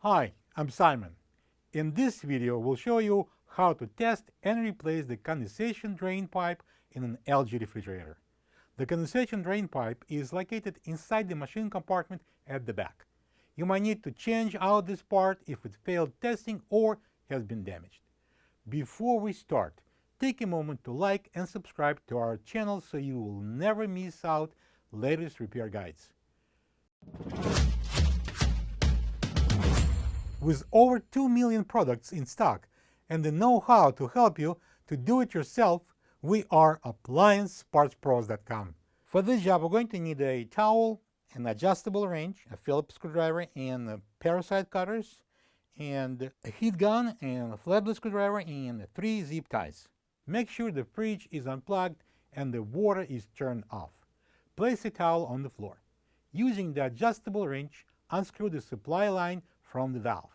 Hi, I'm Simon. In this video, we'll show you how to test and replace the condensation drain pipe in an LG refrigerator. The condensation drain pipe is located inside the machine compartment at the back. You might need to change out this part if it failed testing or has been damaged. Before we start, take a moment to like and subscribe to our channel so you will never miss out latest repair guides. With over 2 million products in stock and the know-how to help you to do it yourself, we are AppliancePartsPros.com. For this job, we're going to need a towel, an adjustable wrench, a Phillips screwdriver, and a pair of Sidecutters, and a heat gun, and a flathead screwdriver, and 3 zip ties. Make sure the fridge is unplugged and the water is turned off. Place a towel on the floor. Using the adjustable wrench, unscrew the supply line from the valve.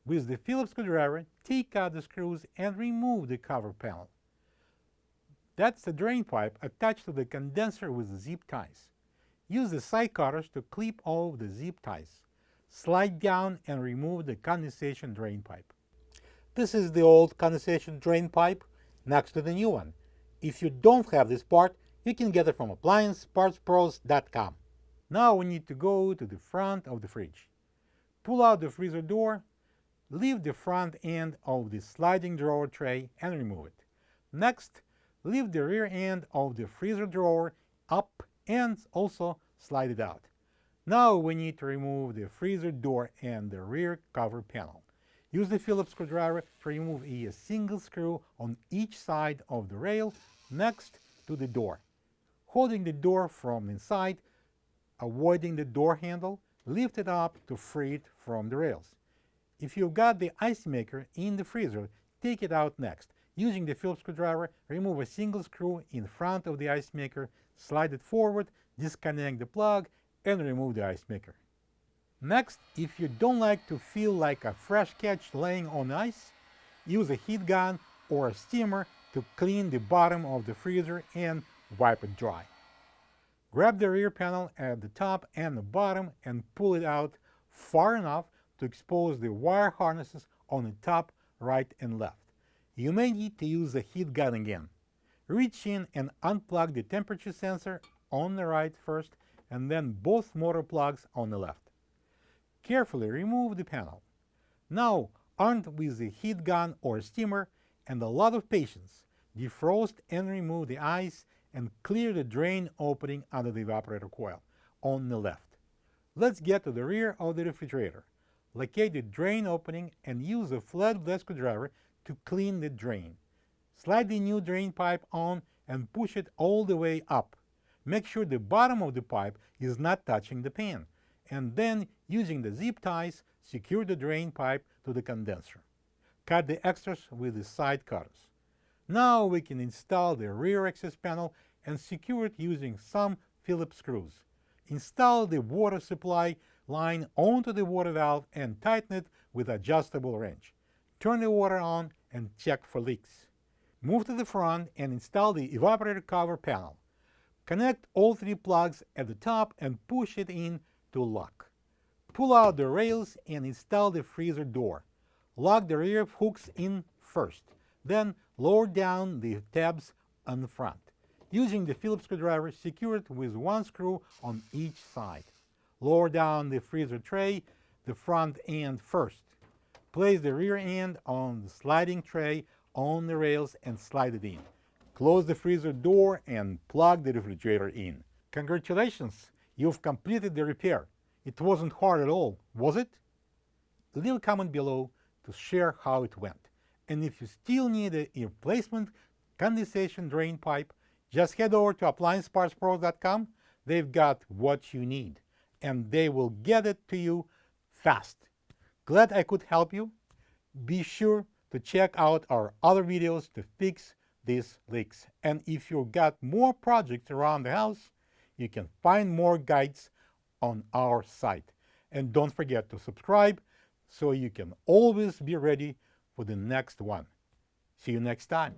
With the Phillips screwdriver, take out the screws and remove the cover panel. That's the drain pipe attached to the condenser with the zip ties. Use the side cutters to clip off the zip ties. Slide down and remove the condensation drain pipe. This is the old condensation drain pipe next to the new one. If you don't have this part, you can get it from AppliancePartsPros.com. Now we need to go to the front of the fridge. Pull out the freezer door, leave the front end of the sliding drawer tray and remove it. Next, leave the rear end of the freezer drawer up and also slide it out. Now we need to remove the freezer door and the rear cover panel. Use the Phillips screwdriver to remove a single screw on each side of the rail next to the door. Holding the door from inside, avoiding the door handle, lift it up to free it from the rails. If you've got the ice maker in the freezer, take it out next. Using the Phillips screwdriver, remove a single screw in front of the ice maker, slide it forward, disconnect the plug, and remove the ice maker. Next, if you don't like to feel like a fresh catch laying on ice, use a heat gun or a steamer to clean the bottom of the freezer and wipe it dry. Grab the rear panel at the top and the bottom and pull it out far enough to expose the wire harnesses on the top, right, and left. You may need to use the heat gun again. Reach in and unplug the temperature sensor on the right first and then both motor plugs on the left. Carefully remove the panel. Now, armed with the heat gun or steamer and a lot of patience, defrost and remove the ice and clear the drain opening under the evaporator coil on the left. Let's get to the rear of the refrigerator. Locate the drain opening and use a flathead screwdriver to clean the drain. Slide the new drain pipe on and push it all the way up. Make sure the bottom of the pipe is not touching the pan, and then, using the zip ties, secure the drain pipe to the condenser. Cut the extras with the side cutters. Now we can install the rear access panel and secure it using some Phillips screws. Install the water supply line onto the water valve and tighten it with adjustable wrench. Turn the water on and check for leaks. Move to the front and install the evaporator cover panel. Connect all 3 plugs at the top and push it in to lock. Pull out the rails and install the freezer door. Lock the rear hooks in first. Then lower down the tabs on the front. Using the Phillips screwdriver, secure it with 1 screw on each side. Lower down the freezer tray, the front end first. Place the rear end on the sliding tray on the rails and slide it in. Close the freezer door and plug the refrigerator in. Congratulations, you've completed the repair. It wasn't hard at all, was it? Leave a comment below to share how it went. And if you still need a replacement condensation drain pipe, just head over to AppliancePartsPros.com. They've got what you need, and they will get it to you fast. Glad I could help you. Be sure to check out our other videos to fix these leaks. And if you've got more projects around the house, you can find more guides on our site. And don't forget to subscribe so you can always be ready for the next one. See you next time.